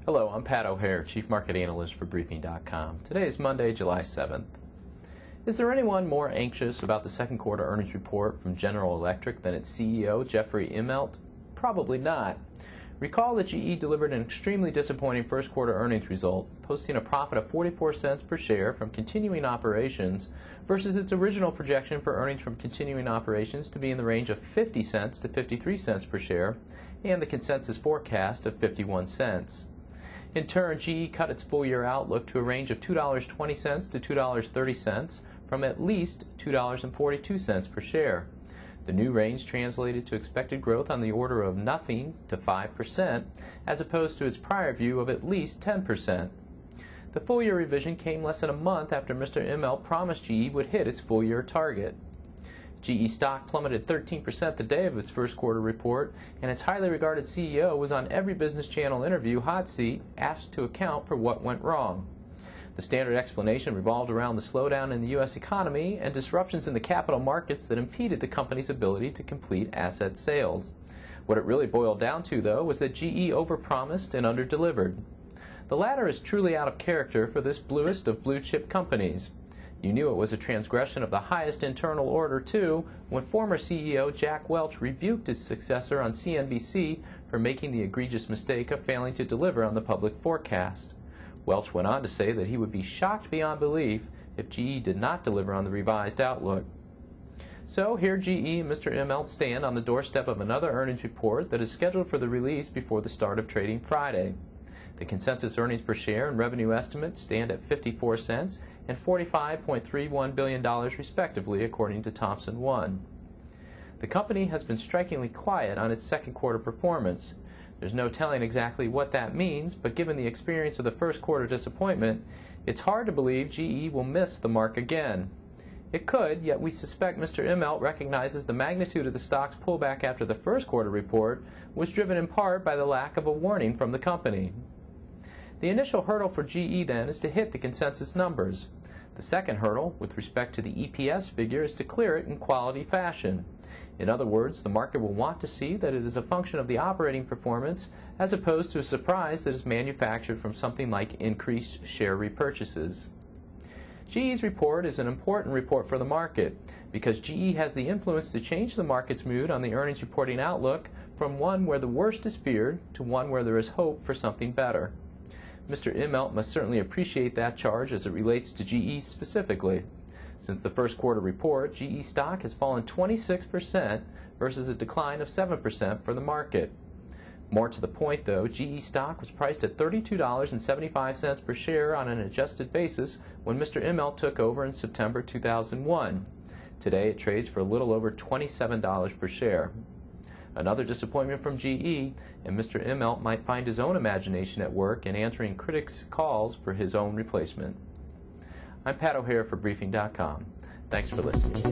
Hello, I'm Pat O'Hare, Chief Market Analyst for Briefing.com. Today is Monday, July 7th. Is there anyone more anxious about the second quarter earnings report from General Electric than its CEO, Jeffrey Immelt? Probably not. Recall that GE delivered an extremely disappointing first quarter earnings result, posting a profit of 44 cents per share from continuing operations versus its original projection for earnings from continuing operations to be in the range of 50 cents to 53 cents per share, and the consensus forecast of 51 cents. In turn, GE cut its full-year outlook to a range of $2.20 to $2.30 from at least $2.42 per share. The new range translated to expected growth on the order of nothing to 5%, as opposed to its prior view of at least 10%. The full-year revision came less than a month after Mr. Immelt promised GE would hit its full-year target. GE stock plummeted 13% the day of its first quarter report, and its highly regarded CEO was on every Business Channel interview hot seat, asked to account for what went wrong. The standard explanation revolved around the slowdown in the U.S. economy and disruptions in the capital markets that impeded the company's ability to complete asset sales. What it really boiled down to, though, was that GE overpromised and underdelivered. The latter is truly out of character for this bluest of blue-chip companies. You knew it was a transgression of the highest internal order, too, when former CEO Jack Welch rebuked his successor on CNBC for making the egregious mistake of failing to deliver on the public forecast. Welch went on to say that he would be shocked beyond belief if GE did not deliver on the revised outlook. So here GE and Mr. Immelt stand on the doorstep of another earnings report that is scheduled for the release before the start of trading Friday. The consensus earnings per share and revenue estimates stand at 54 cents and $45.31 billion respectively, according to Thomson One. The company has been strikingly quiet on its second quarter performance. There's no telling exactly what that means, but given the experience of the first quarter disappointment, it's hard to believe GE will miss the mark again. It could, yet we suspect Mr. Immelt recognizes the magnitude of the stock's pullback after the first quarter report was driven in part by the lack of a warning from the company. The initial hurdle for GE then is to hit the consensus numbers. The second hurdle, with respect to the EPS figure, is to clear it in quality fashion. In other words, the market will want to see that it is a function of the operating performance as opposed to a surprise that is manufactured from something like increased share repurchases. GE's report is an important report for the market because GE has the influence to change the market's mood on the earnings reporting outlook from one where the worst is feared to one where there is hope for something better. Mr. Immelt must certainly appreciate that charge as it relates to GE specifically. Since the first quarter report, GE stock has fallen 26% versus a decline of 7% for the market. More to the point, though, GE stock was priced at $32.75 per share on an adjusted basis when Mr. Immelt took over in September 2001. Today it trades for a little over $27 per share. Another disappointment from GE, and Mr. Immelt might find his own imagination at work in answering critics' calls for his own replacement. I'm Pat O'Hare for Briefing.com. Thanks for listening.